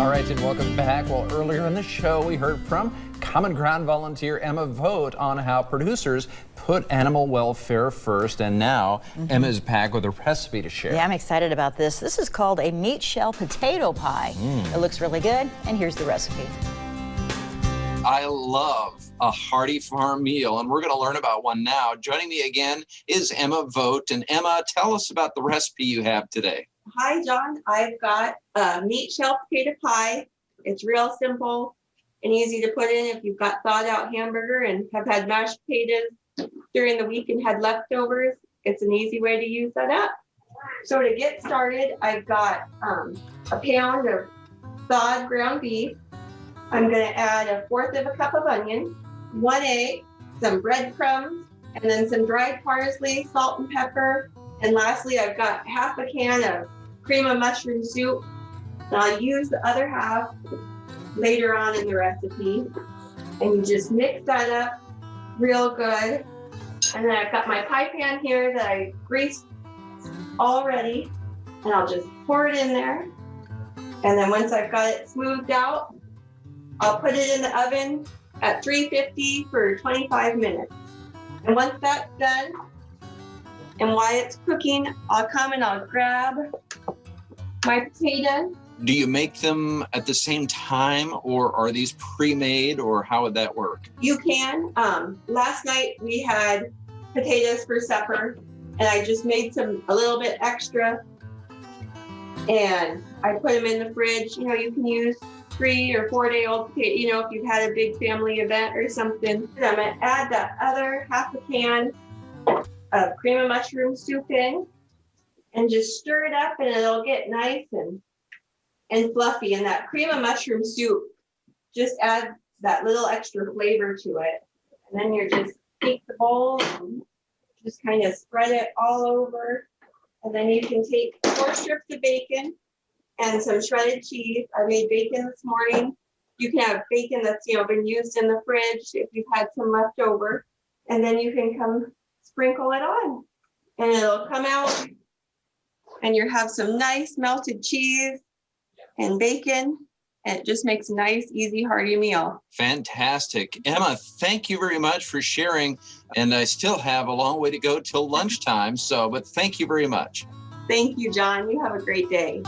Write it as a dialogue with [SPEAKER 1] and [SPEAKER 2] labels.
[SPEAKER 1] All right, and welcome back. Well, earlier in the show, we heard from CommonGround volunteer Emma Vogt on how producers put animal welfare first, and now Emma's back with a recipe to share.
[SPEAKER 2] Yeah, I'm excited about this. This is called a meat shell potato pie. It looks really good, and here's the recipe.
[SPEAKER 3] I love a hearty farm meal, and we're going to learn about one now. Joining me again is Emma Vogt. And Emma, tell us about the recipe you have today.
[SPEAKER 4] Hi, John. I've got a meat shell potato pie. It's real simple and easy to put in if you've got thawed out hamburger and have had mashed potatoes during the week and had leftovers. It's an easy way to use that up. So to get started, I've got a pound of thawed ground beef. I'm going to add 1/4 of a cup of onion, 1 egg, some breadcrumbs, and then some dried parsley, salt and pepper. And lastly, I've got 1/2 can of cream of mushroom soup. And I'll use the other half later on in the recipe. And you just mix that up real good. And then I've got my pie pan here that I greased already. And I'll just pour it in there. And then once I've got it smoothed out, I'll put it in the oven at 350 for 25 minutes. And once that's done, and while it's cooking, I'll come and I'll grab my potatoes.
[SPEAKER 3] Do you make them at the same time, or are these pre-made, or how would that work?
[SPEAKER 4] You can. Last night we had potatoes for supper, and I just made a little bit extra, and I put them in the fridge. You know, you can use 3 or 4 day old potato, you know, if you've had a big family event or something. And I'm gonna add that other 1/2 can of cream of mushroom soup in and just stir it up, and it'll get nice and fluffy. And that cream of mushroom soup just adds that little extra flavor to it. And then you just take the bowl and just kind of spread it all over. And then you can take 4 strips of bacon and some shredded cheese. I made bacon this morning. You can have bacon that's, you know, been used in the fridge if you've had some left over. And then you can come sprinkle it on, and it'll come out, and you have some nice melted cheese and bacon, and it just makes a nice, easy, hearty meal.
[SPEAKER 3] Fantastic. Emma, thank you very much for sharing. And I still have a long way to go till lunchtime, but thank you very much.
[SPEAKER 4] Thank you, John. You have a great day.